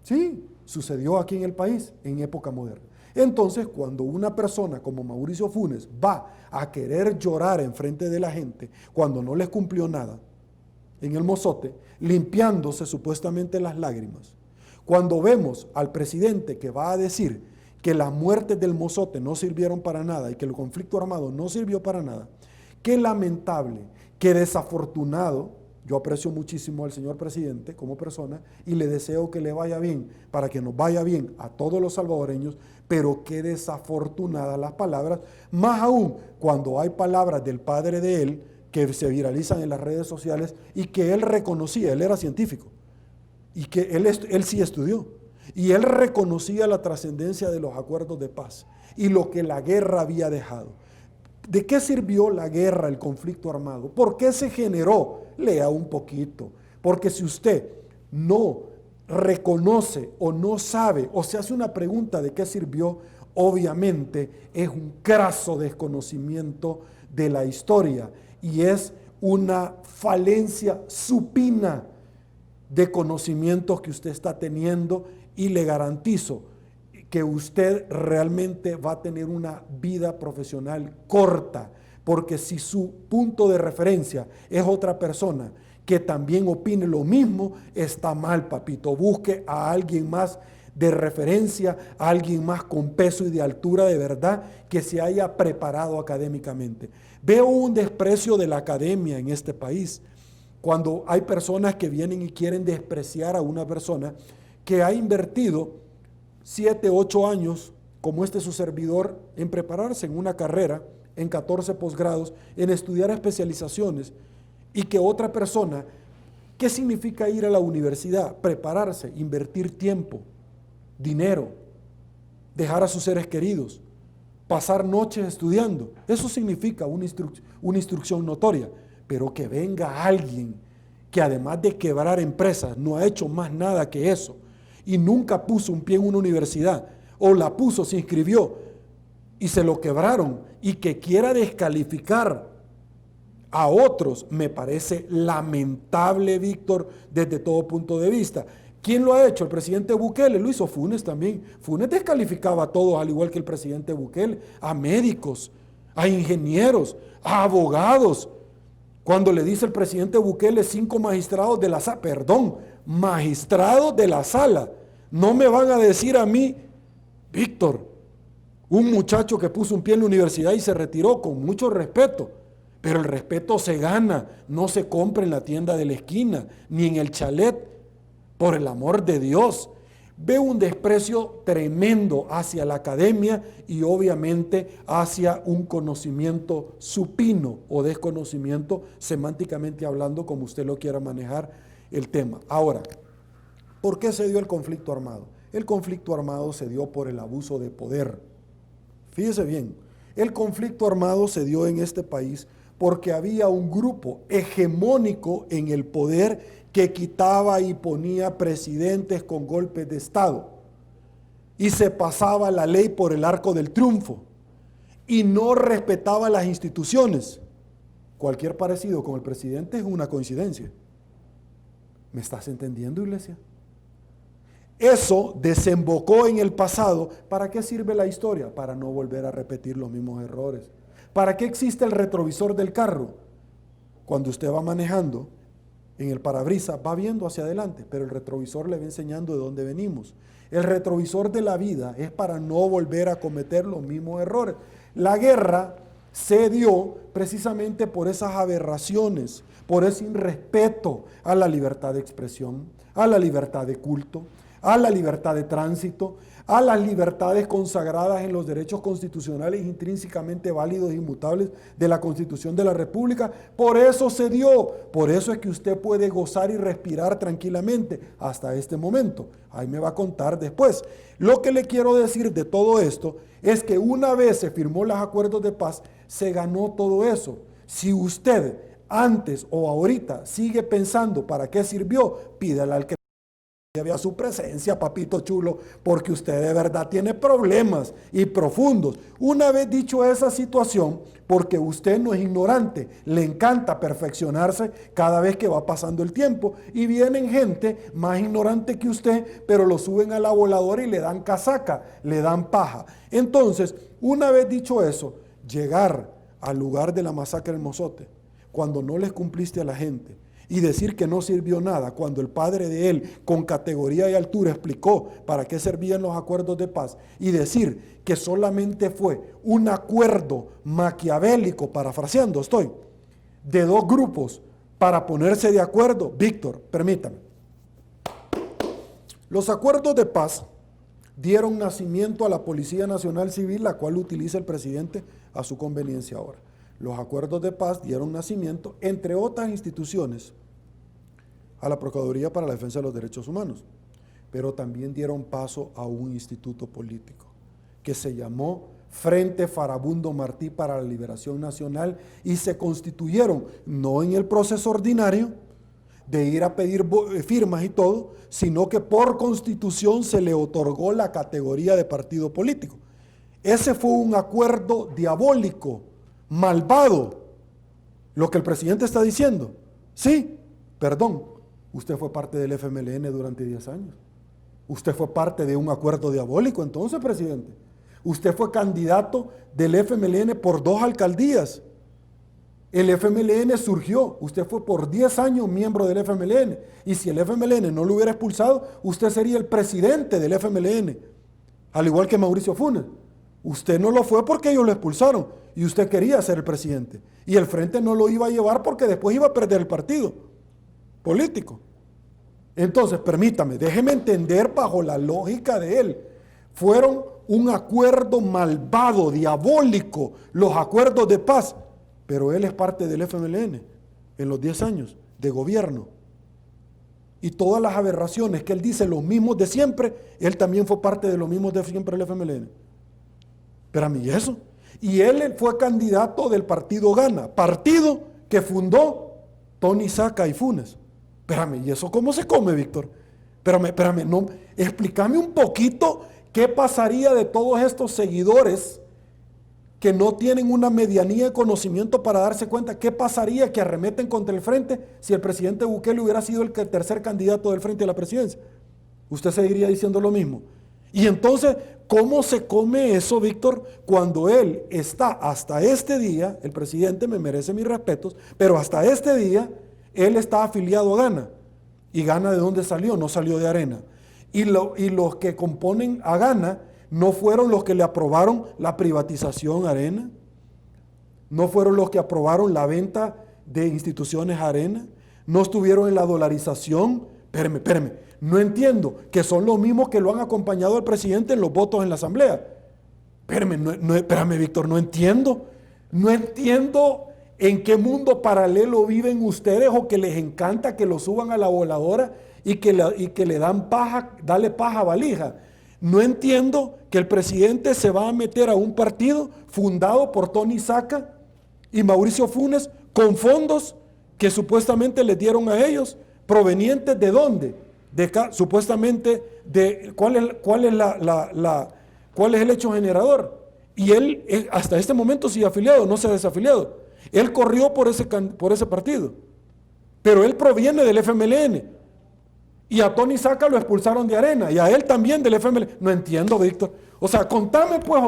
Sí, sucedió aquí en el país en época moderna. Entonces, cuando una persona como Mauricio Funes va a querer llorar en frente de la gente cuando no les cumplió nada en el Mozote, limpiándose supuestamente las lágrimas, cuando vemos al presidente que va a decir que las muertes del Mozote no sirvieron para nada y que el conflicto armado no sirvió para nada, qué lamentable, qué desafortunado. Yo aprecio muchísimo al señor presidente como persona y le deseo que le vaya bien, para que nos vaya bien a todos los salvadoreños, pero qué desafortunadas las palabras, más aún cuando hay palabras del padre de él que se viralizan en las redes sociales y que él reconocía, él era científico y que él sí estudió y él reconocía la trascendencia de los acuerdos de paz y lo que la guerra había dejado. ¿De qué sirvió la guerra, el conflicto armado? ¿Por qué se generó? Lea un poquito, porque si usted no reconoce o no sabe o se hace una pregunta de qué sirvió, obviamente es un craso desconocimiento de la historia y es una falencia supina de conocimientos que usted está teniendo, y le garantizo que usted realmente va a tener una vida profesional corta, porque si su punto de referencia es otra persona que también opine lo mismo, está mal, papito. Busque a alguien más de referencia, a alguien más con peso y de altura de verdad, que se haya preparado académicamente. Veo un desprecio de la academia en este país, cuando hay personas que vienen y quieren despreciar a una persona que ha invertido 7, 8 años, como su servidor, en prepararse en una carrera, en 14 posgrados, en estudiar especializaciones, y que otra persona, ¿qué significa ir a la universidad? Prepararse, invertir tiempo, dinero, dejar a sus seres queridos, pasar noches estudiando. Eso significa una instrucción notoria, pero que venga alguien que además de quebrar empresas, no ha hecho más nada que eso, y nunca puso un pie en una universidad, o la puso, se inscribió, y se lo quebraron, y que quiera descalificar A otros me parece lamentable, Víctor, desde todo punto de vista. ¿Quién lo ha hecho? El presidente Bukele, lo hizo Funes también. Funes descalificaba a todos, al igual que el presidente Bukele, a médicos, a ingenieros, a abogados. Cuando le dice el presidente Bukele 5 magistrados de la sala, magistrados de la sala, no me van a decir a mí, Víctor, un muchacho que puso un pie en la universidad y se retiró con mucho respeto, pero el respeto se gana, no se compra en la tienda de la esquina, ni en el chalet, por el amor de Dios. Veo un desprecio tremendo hacia la academia y obviamente hacia un conocimiento supino o desconocimiento, semánticamente hablando, como usted lo quiera manejar el tema. Ahora, ¿por qué se dio el conflicto armado? El conflicto armado se dio por el abuso de poder. Fíjese bien, el conflicto armado se dio en este país porque había un grupo hegemónico en el poder que quitaba y ponía presidentes con golpes de Estado y se pasaba la ley por el arco del triunfo y no respetaba las instituciones. Cualquier parecido con el presidente es una coincidencia. ¿Me estás entendiendo, iglesia? Eso desembocó en el pasado. ¿Para qué sirve la historia? Para no volver a repetir los mismos errores. ¿Para qué existe el retrovisor del carro? Cuando usted va manejando, en el parabrisas va viendo hacia adelante, pero el retrovisor le va enseñando de dónde venimos. El retrovisor de la vida es para no volver a cometer los mismos errores. La guerra se dio precisamente por esas aberraciones, por ese irrespeto a la libertad de expresión, a la libertad de culto, a la libertad de tránsito, a las libertades consagradas en los derechos constitucionales intrínsecamente válidos e inmutables de la Constitución de la República. Por eso se dio, por eso es que usted puede gozar y respirar tranquilamente hasta este momento. Ahí me va a contar después. Lo que le quiero decir de todo esto es que una vez se firmó los acuerdos de paz, se ganó todo eso. Si usted antes o ahorita sigue pensando para qué sirvió, pídale al que había su presencia, papito chulo, porque usted de verdad tiene problemas y profundos. Una vez dicho esa situación, porque usted no es ignorante, le encanta perfeccionarse cada vez que va pasando el tiempo y vienen gente más ignorante que usted, pero lo suben a la voladora y le dan casaca, le dan paja. Entonces, una vez dicho eso, llegar al lugar de la masacre en Mozote, cuando no les cumpliste a la gente, y decir que no sirvió nada, cuando el padre de él, con categoría y altura, explicó para qué servían los acuerdos de paz, y decir que solamente fue un acuerdo maquiavélico, parafraseando estoy, de dos grupos para ponerse de acuerdo. Víctor, permítame. Los acuerdos de paz dieron nacimiento a la Policía Nacional Civil, la cual utiliza el presidente a su conveniencia ahora. Los acuerdos de paz dieron nacimiento, entre otras instituciones, a la Procuraduría para la Defensa de los Derechos Humanos, pero también dieron paso a un instituto político que se llamó Frente Farabundo Martí para la Liberación Nacional y se constituyeron, no en el proceso ordinario de ir a pedir firmas y todo, sino que por constitución se le otorgó la categoría de partido político. Ese fue un acuerdo diabólico, malvado, lo que el presidente está diciendo. Sí, perdón, usted fue parte del FMLN durante 10 años. Usted fue parte de un acuerdo diabólico entonces, presidente. Usted fue candidato del FMLN por 2 alcaldías. El FMLN surgió, usted fue por 10 años miembro del FMLN. Y si el FMLN no lo hubiera expulsado, usted sería el presidente del FMLN, al igual que Mauricio Funes. Usted no lo fue porque ellos lo expulsaron y usted quería ser el presidente. Y el frente no lo iba a llevar porque después iba a perder el partido político. Entonces, permítame, déjeme entender bajo la lógica de él. Fueron un acuerdo malvado, diabólico, los acuerdos de paz. Pero él es parte del FMLN en los 10 años de gobierno. Y todas las aberraciones que él dice, los mismos de siempre, él también fue parte de los mismos de siempre del FMLN. Pero a mí eso. Y él fue candidato del partido Gana, partido que fundó Tony Saca y Funes. Espérame, ¿y eso cómo se come, Víctor? Espérame, no, explícame un poquito qué pasaría de todos estos seguidores que no tienen una medianía de conocimiento para darse cuenta qué pasaría que arremeten contra el frente si el presidente Bukele hubiera sido el tercer candidato del frente a la presidencia. Usted seguiría diciendo lo mismo. Y entonces, ¿cómo se come eso, Víctor, cuando él está hasta este día, el presidente me merece mis respetos, pero hasta este día él está afiliado a Gana? ¿Y Gana de dónde salió? No salió de Arena. Y los que componen a Gana no fueron los que le aprobaron la privatización a Arena, no fueron los que aprobaron la venta de instituciones a Arena, no estuvieron en la dolarización. Espérame, no entiendo, que son los mismos que lo han acompañado al presidente en los votos en la asamblea. Espérame, Víctor, no entiendo en qué mundo paralelo viven ustedes, o que les encanta que lo suban a la voladora y que le dan paja, dale paja a valija. No entiendo que el presidente se va a meter a un partido fundado por Tony Saca y Mauricio Funes con fondos que supuestamente les dieron a ellos, provenientes de dónde, supuestamente de cuál es el hecho generador. Y él hasta este momento sigue afiliado, no se ha desafiliado. Él corrió por ese partido, pero él proviene del FMLN. Y a Tony Saca lo expulsaron de Arena, y a él también del FMLN. No entiendo, Víctor. O sea, contame pues,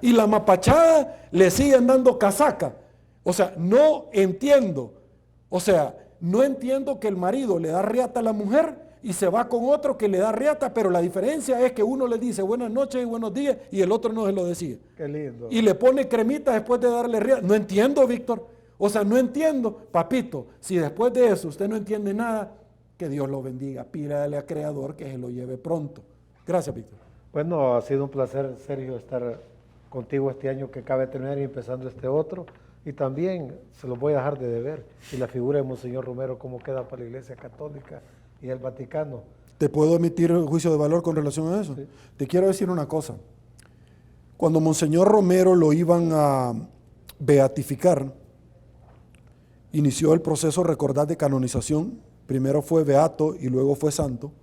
y la mapachada le siguen dando casaca. O sea, no entiendo. No entiendo que el marido le da riata a la mujer y se va con otro que le da riata, pero la diferencia es que uno le dice buenas noches y buenos días y el otro no se lo decía. Qué lindo. Y le pone cremita después de darle riata. No entiendo, Víctor. No entiendo. Papito, si después de eso usted no entiende nada, que Dios lo bendiga. Pídale al Creador que se lo lleve pronto. Gracias, Víctor. Bueno, ha sido un placer, Sergio, estar contigo este año que acaba de terminar y empezando este otro. Y también se los voy a dejar de deber. Y la figura de Monseñor Romero, cómo queda para la Iglesia Católica y el Vaticano. ¿Te puedo emitir un juicio de valor con relación a eso? Sí. Te quiero decir una cosa. Cuando Monseñor Romero lo iban a beatificar, inició el proceso, recordad, de canonización. Primero fue beato y luego fue santo.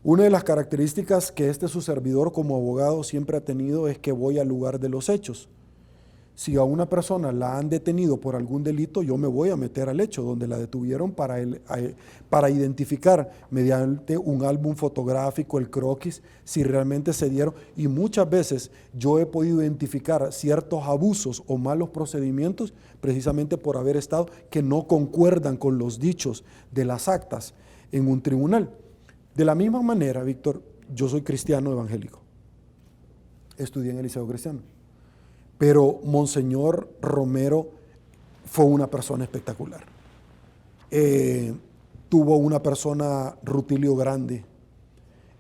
Una de las características que su servidor como abogado siempre ha tenido es que voy al lugar de los hechos. Si a una persona la han detenido por algún delito, yo me voy a meter al hecho donde la detuvieron para identificar mediante un álbum fotográfico, el croquis, si realmente se dieron. Y muchas veces yo he podido identificar ciertos abusos o malos procedimientos precisamente por haber estado que no concuerdan con los dichos de las actas en un tribunal. De la misma manera, Víctor, yo soy cristiano evangélico. Estudié en el Liceo Cristiano. Pero Monseñor Romero fue una persona espectacular. Tuvo una persona rutilio grande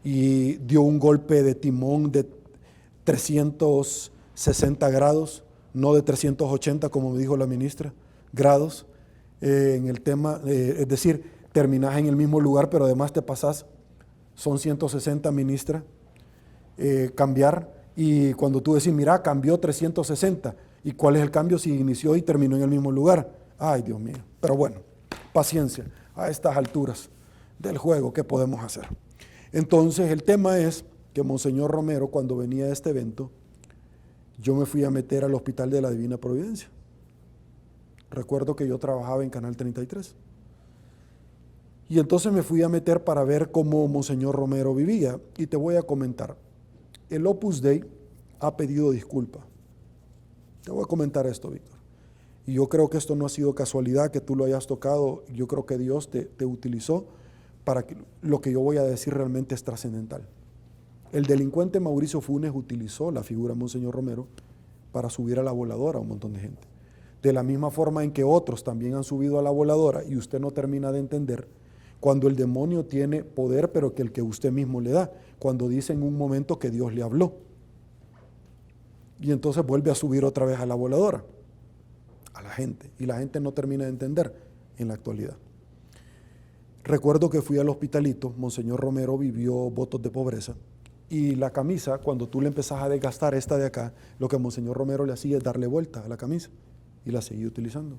y dio un golpe de timón de 360 grados, no de 380 como me dijo la ministra, grados en el tema, es decir, terminás en el mismo lugar pero además te pasás, son 160, ministra, cambiar. Y cuando tú decís, mira, cambió 360, ¿y cuál es el cambio si inició y terminó en el mismo lugar? Ay, Dios mío. Pero bueno, paciencia, a estas alturas del juego, ¿qué podemos hacer? Entonces, el tema es que Monseñor Romero, cuando venía a este evento, yo me fui a meter al Hospital de la Divina Providencia. Recuerdo que yo trabajaba en Canal 33. Y entonces me fui a meter para ver cómo Monseñor Romero vivía. Y te voy a comentar. El Opus Dei ha pedido disculpa. Te voy a comentar esto, Víctor. Y yo creo que esto no ha sido casualidad que tú lo hayas tocado. Yo creo que Dios te utilizó para que lo que yo voy a decir realmente es trascendental. El delincuente Mauricio Funes utilizó la figura de Monseñor Romero para subir a la voladora a un montón de gente. De la misma forma en que otros también han subido a la voladora y usted no termina de entender cuando el demonio tiene poder, pero que el que usted mismo le da, cuando dice en un momento que Dios le habló. Y entonces vuelve a subir otra vez a la voladora, a la gente, y la gente no termina de entender en la actualidad. Recuerdo que fui al hospitalito, Monseñor Romero vivió votos de pobreza, y la camisa, cuando tú le empezás a desgastar esta de acá, lo que Monseñor Romero le hacía es darle vuelta a la camisa, y la seguía utilizando.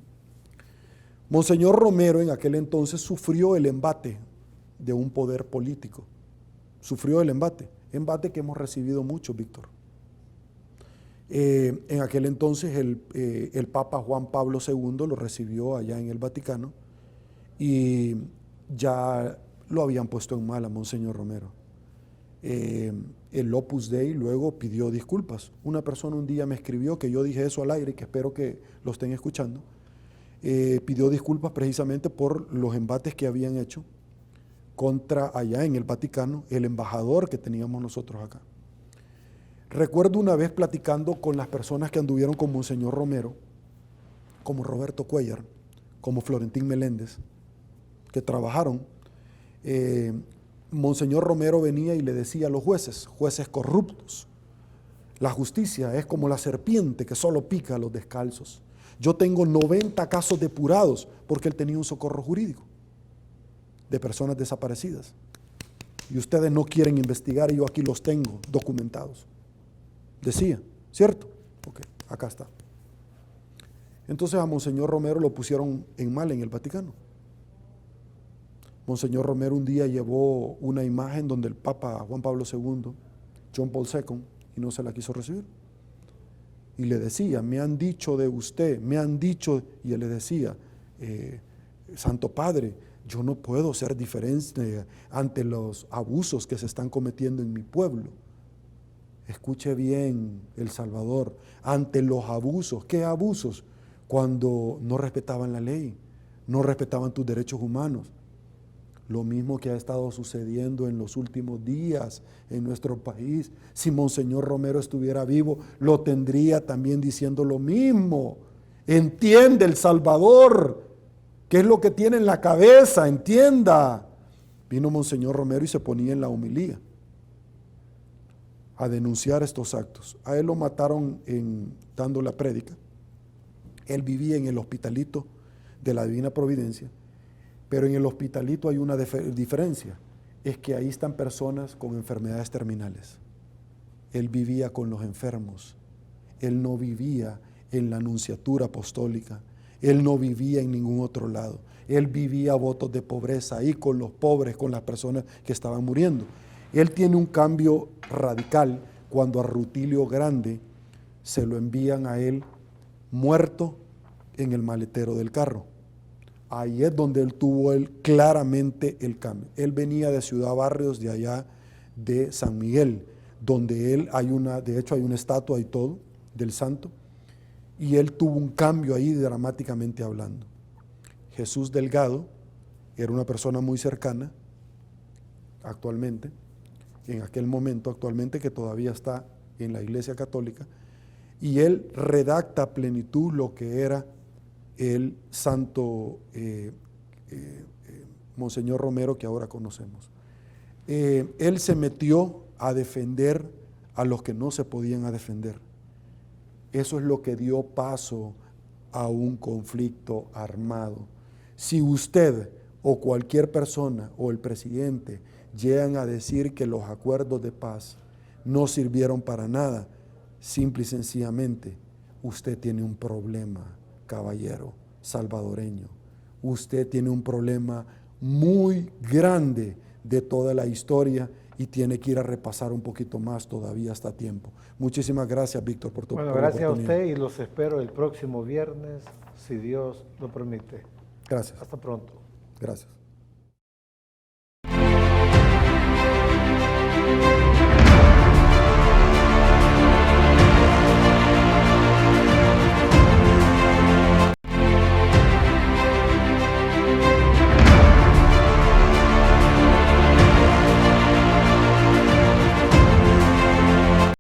Monseñor Romero en aquel entonces sufrió el embate de un poder político. Sufrió el embate que hemos recibido mucho, Víctor. En aquel entonces el Papa Juan Pablo II lo recibió allá en el Vaticano y ya lo habían puesto en mal a Monseñor Romero. El Opus Dei luego pidió disculpas. Una persona un día me escribió, que yo dije eso al aire y que espero que lo estén escuchando, pidió disculpas precisamente por los embates que habían hecho contra allá en el Vaticano el embajador que teníamos nosotros acá. Recuerdo una vez platicando con las personas que anduvieron con Monseñor Romero, como Roberto Cuellar, como Florentín Meléndez, que trabajaron. Monseñor Romero venía y le decía a los jueces corruptos, la justicia es como la serpiente que solo pica a los descalzos. Yo tengo 90 casos depurados porque él tenía un socorro jurídico de personas desaparecidas. Y ustedes no quieren investigar y yo aquí los tengo documentados. Decía, ¿cierto? Ok, acá está. Entonces a Monseñor Romero lo pusieron en mal en el Vaticano. Monseñor Romero un día llevó una imagen donde el Papa Juan Pablo II, John Paul II, y no se la quiso recibir. Y le decía, me han dicho de usted, me han dicho, y él le decía, Santo Padre, yo no puedo ser diferente ante los abusos que se están cometiendo en mi pueblo. Escuche bien, El Salvador, ante los abusos. ¿Qué abusos? Cuando no respetaban la ley, no respetaban tus derechos humanos. Lo mismo que ha estado sucediendo en los últimos días en nuestro país. Si Monseñor Romero estuviera vivo, lo tendría también diciendo lo mismo. Entiende, El Salvador, qué es lo que tiene en la cabeza, entienda. Vino Monseñor Romero y se ponía en la homilía a denunciar estos actos. A él lo mataron dando la prédica. Él vivía en el Hospitalito de la Divina Providencia, pero en el Hospitalito hay una diferencia, es que ahí están personas con enfermedades terminales. Él vivía con los enfermos, él no vivía en la Nunciatura Apostólica, él no vivía en ningún otro lado, él vivía votos de pobreza ahí con los pobres, con las personas que estaban muriendo. Él tiene un cambio radical cuando a Rutilio Grande se lo envían a él muerto en el maletero del carro. Ahí es donde él tuvo claramente el cambio. Él venía de Ciudad Barrios, de allá de San Miguel, donde él de hecho hay una estatua y todo del santo, y él tuvo un cambio ahí dramáticamente hablando. Jesús Delgado era una persona muy cercana actualmente, en aquel momento actualmente, que todavía está en la Iglesia Católica, y él redacta a plenitud lo que era el santo Monseñor Romero que ahora conocemos. Él se metió a defender a los que no se podían defender. Eso es lo que dio paso a un conflicto armado. Si usted o cualquier persona o el presidente llegan a decir que los acuerdos de paz no sirvieron para nada, simple y sencillamente, usted tiene un problema, caballero salvadoreño. Usted tiene un problema muy grande de toda la historia y tiene que ir a repasar un poquito más, todavía hasta tiempo. Muchísimas gracias, Víctor, por tu oportunidad. Gracias a usted y los espero el próximo viernes, si Dios lo permite. Gracias. Hasta pronto. Gracias.